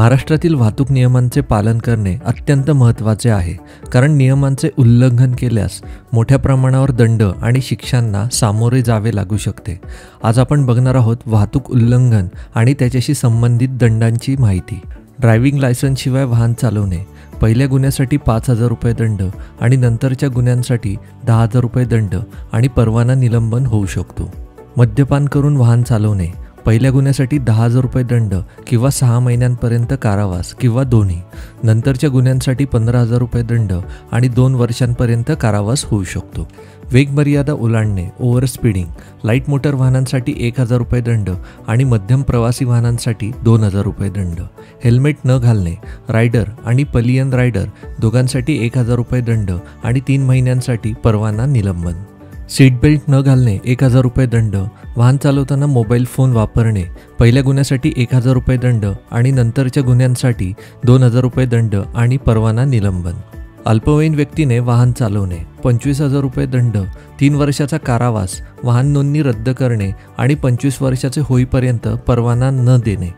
महाराष्ट्रातील वाहतूक नियमांचे पालन करणे अत्यंत महत्त्वाचे आहे, कारण नियमांचे उल्लंघन केल्यास मोठ्या प्रमाणावर दंड आणि शिक्षांना सामोरे जावे लागू शकते। आज आपण बघणार आहोत वाहतूक उल्लंघन आणि त्याच्याशी संबंधित दंडांची माहिती। ड्रायव्हिंग लायसन्सशिवाय वाहन चालवणे, पहिल्या गुन्ह्यासाठी 5,000 रुपये दंड आणि नंतरच्या गुन्ह्यांसाठी 10,000 रुपये दंड आणि परवाना निलंबन होऊ शकतो। मद्यपान करून वाहन चालवणे, पहिल्या गुन्ह्यासाठी 10,000 रुपये दंड किंवा 6 महिन्यांपर्यंत कारावास किंवा दोन्ही, नंतरच्या गुन्ह्यांसाठी 15,000 रुपये दंड आणि 2 वर्षांपर्यंत कारावास होऊ शकतो। वेगमर्यादा ओलांडणे, ओव्हर स्पीडिंग, लाईट मोटर वाहनांसाठी 1,000 रुपये दंड आणि मध्यम प्रवासी वाहनांसाठी 2,000 रुपये दंड। हेल्मेट न घालणे, रायडर आणि पलियन रायडर दोघांसाठी 1,000 रुपये दंड आणि 3 महिन्यांसाठी परवाना निलंबन। सीट बेल्ट न घालणे, 1,000 रुपये दंड। वाहन चालवताना मोबाईल फोन वापरणे, पहिल्या गुन्ह्यासाठी 1,000 रुपये दंड आणि नंतरच्या गुन्ह्यांसाठी 2,000 रुपये दंड आणि परवाना निलंबन। अल्पवयीन व्यक्तीने वाहन चालवणे, 25,000 रुपये दंड, 3 वर्षाचा कारावास, वाहन नोंदणी रद्द करणे आणि 25 वर्षाचे होईपर्यंत परवाना न देणे।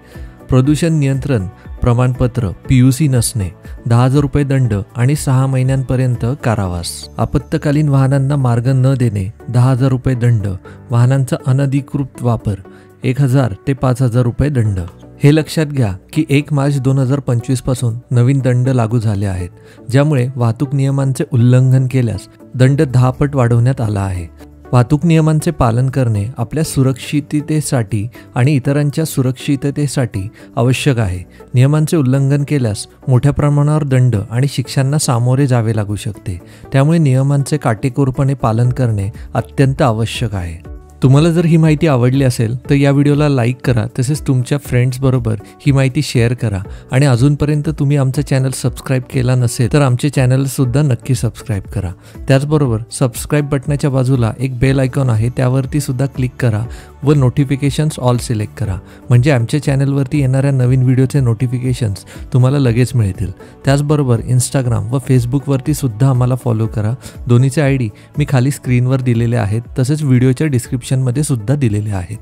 प्रदूषण नियंत्रण प्रमाणपत्र PUC नसणे, 10,000 रुपये दंड आणि 6 महिन्यांपर्यंत कारावास। आपत्कालीन वाहनांना मार्ग न देणे, 10,000 रुपये दंड। वाहनांचा अनधिकृत वापर, 1,000 ते 5,000 रुपये दंड। हे लक्षात घ्या की 1 मार्च 2025 पासून नवीन दंड लागू झाले आहेत, ज्यामुळे वाहतूक नियमांचे उल्लंघन केल्यास दंड 10 पट वाढवण्यात आला आहे। वाहतूक नियमांचे पालन करणे आपल्या सुरक्षिततेसाठी आणि इतरांच्या सुरक्षिततेसाठी आवश्यक आहे। नियमांचे उल्लंघन केल्यास मोठ्या प्रमाणावर दंड आणि शिक्षांना सामोरे जावे लागू शकते, त्यामुळे नियमांचे काटेकोरपणे पालन करणे अत्यंत आवश्यक आहे। तुम्हाला जर ही माहिती आवडली असेल तर या व्हिडिओला लाईक करा, तसेच तुमच्या फ्रेंड्सबरोबर ही माहिती शेअर करा आणि अजूनपर्यंत तुम्ही आमचं चॅनल सबस्क्राईब केला नसेल तर आमचे चॅनलसुद्धा नक्की सबस्क्राईब करा। त्याचबरोबर सबस्क्राईब बटनाच्या बाजूला एक बेल आयकॉन आहे, त्यावरती सुद्धा क्लिक करा व नोटिफिकेशन्स ऑल सिलेक्ट करा, म्हणजे आमच्या चॅनलवरती येणाऱ्या नवीन व्हिडिओचे नोटिफिकेशन्स तुम्हाला लगेच मिळतील। त्याचबरोबर इंस्टाग्राम व फेसबुकवरती सुद्धा आम्हाला फॉलो करा। दोन्हीचे ID मी खाली स्क्रीनवर दिलेले आहेत, तसेच व्हिडिओच्या डिस्क्रिप्शनमध्ये सुद्धा दिलेले आहेत।